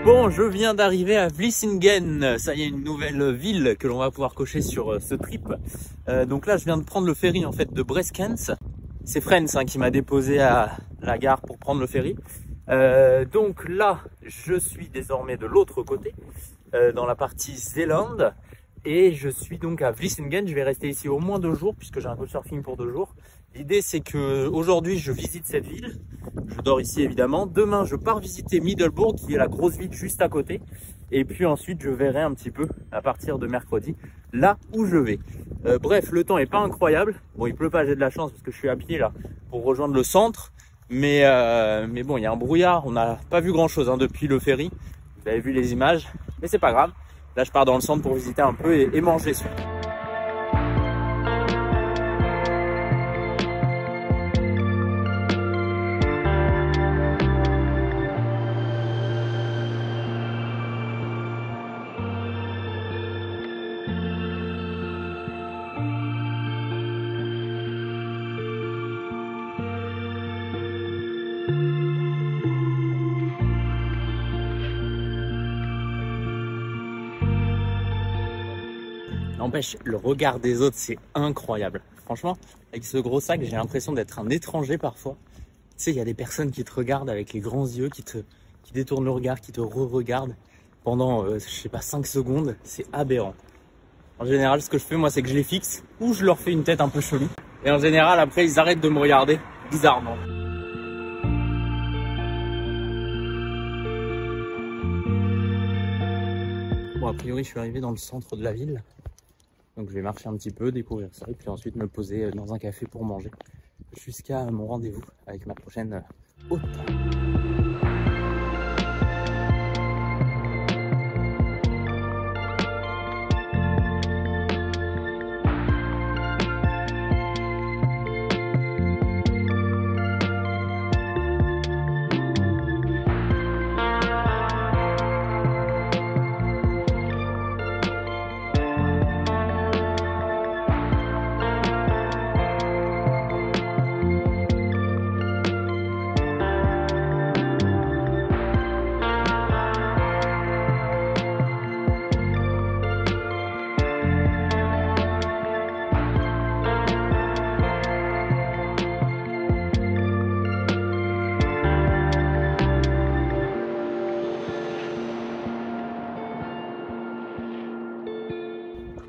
Bon, je viens d'arriver à Vlissingen, ça y est, une nouvelle ville que l'on va pouvoir cocher sur ce trip. Donc là, je viens de prendre le ferry en fait de Breskens. C'est Friends qui m'a déposé à la gare pour prendre le ferry. Donc là, je suis désormais de l'autre côté, dans la partie Zélande. Et je suis donc à Vlissingen. Je vais rester ici au moins 2 jours puisque j'ai un couchsurfing pour 2 jours. L'idée c'est que aujourd'hui je visite cette ville. Je dors ici évidemment. Demain je pars visiter Middelburg qui est la grosse ville juste à côté. Et puis ensuite je verrai un petit peu à partir de mercredi là où je vais. Bref, le temps est pas incroyable. Bon, il pleut pas, j'ai de la chance parce que je suis à pied là pour rejoindre le centre. Mais bon, il y a un brouillard. On n'a pas vu grand chose depuis le ferry. Vous avez vu les images, mais c'est pas grave. Là, je pars dans le centre pour visiter un peu et manger surtout. N'empêche, le regard des autres, c'est incroyable. Franchement, avec ce gros sac, j'ai l'impression d'être un étranger parfois. Tu sais, il y a des personnes qui te regardent avec les grands yeux, qui détournent le regard, qui te re-regardent pendant, je sais pas, 5 secondes. C'est aberrant. En général, ce que je fais, moi, c'est que je les fixe ou je leur fais une tête un peu chelou. Et en général, après, ils arrêtent de me regarder bizarrement. Bon, a priori, je suis arrivé dans le centre de la ville. Donc je vais marcher un petit peu, découvrir ça et puis ensuite me poser dans un café pour manger jusqu'à mon rendez-vous avec ma prochaine hôte.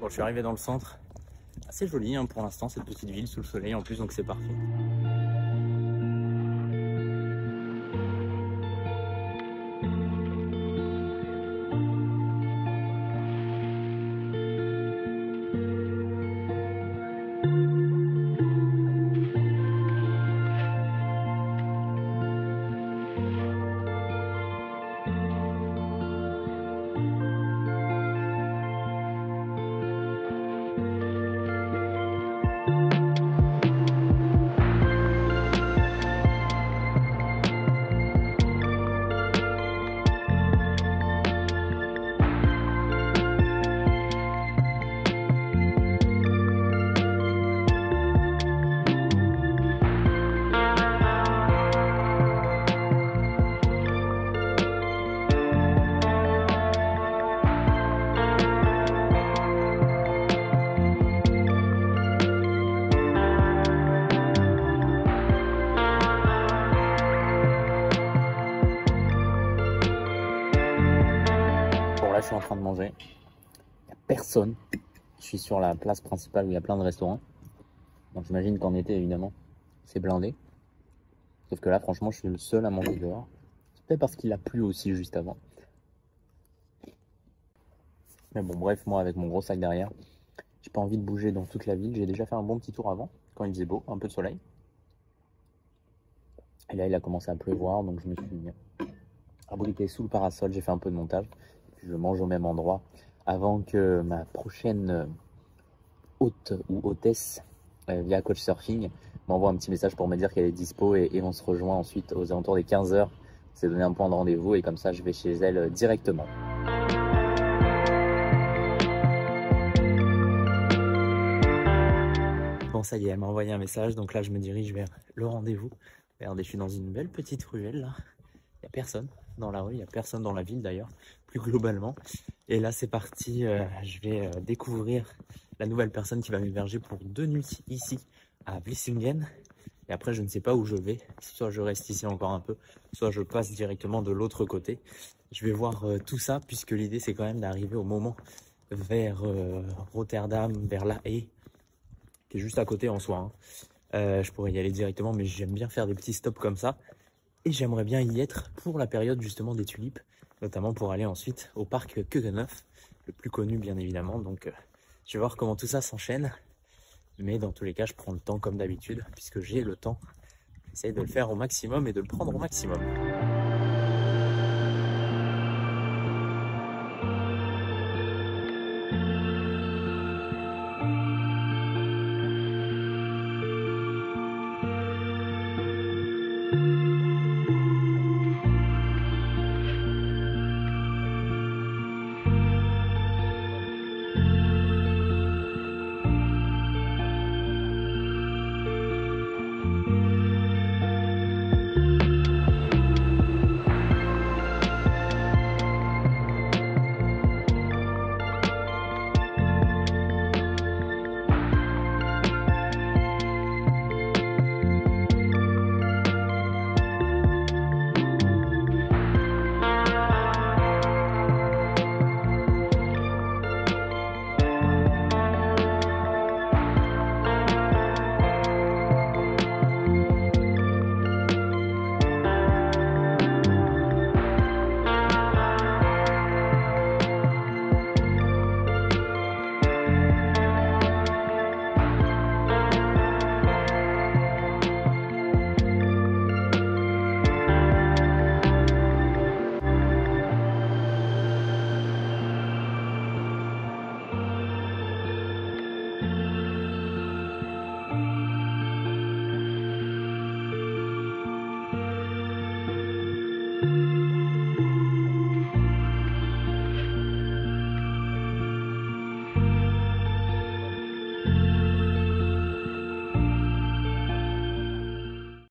Bon, je suis arrivé dans le centre, assez joli hein, pour l'instant cette petite ville sous le soleil en plus, donc c'est parfait. Là, je suis en train de manger. Il n'y a personne. Je suis sur la place principale où il y a plein de restaurants. Donc j'imagine qu'en été, évidemment, c'est blindé. Sauf que là, franchement, je suis le seul à manger dehors. C'est peut-être parce qu'il a plu aussi juste avant. Mais bon, bref, moi, avec mon gros sac derrière, j'ai pas envie de bouger dans toute la ville. J'ai déjà fait un bon petit tour avant, quand il faisait beau, un peu de soleil. Et là, il a commencé à pleuvoir, donc je me suis abrité sous le parasol. J'ai fait un peu de montage. Je mange au même endroit avant que ma prochaine hôte ou hôtesse via Couchsurfing m'envoie un petit message pour me dire qu'elle est dispo et on se rejoint ensuite aux alentours des 15 h. C'est donné un point de rendez-vous et comme ça je vais chez elle directement. Bon, ça y est, elle m'a envoyé un message, donc là je me dirige vers le rendez-vous. Regardez, je suis dans une belle petite ruelle là, il n'y a personne. dans la rue, il n'y a personne dans la ville d'ailleurs, plus globalement. Et là c'est parti, je vais découvrir la nouvelle personne qui va m'héberger pour 2 nuits ici à Vlissingen. Et après je ne sais pas où je vais, soit je reste ici encore un peu, soit je passe directement de l'autre côté. Je vais voir tout ça puisque l'idée c'est quand même d'arriver au moment vers Rotterdam, vers La Haye, qui est juste à côté en soi. Hein. Je pourrais y aller directement, mais j'aime bien faire des petits stops comme ça. Et j'aimerais bien y être pour la période justement des tulipes, notamment pour aller ensuite au parc Keukenhof, le plus connu bien évidemment. Donc je vais voir comment tout ça s'enchaîne. Mais dans tous les cas, je prends le temps comme d'habitude, puisque j'ai le temps. J'essaie de le faire au maximum et de le prendre au maximum.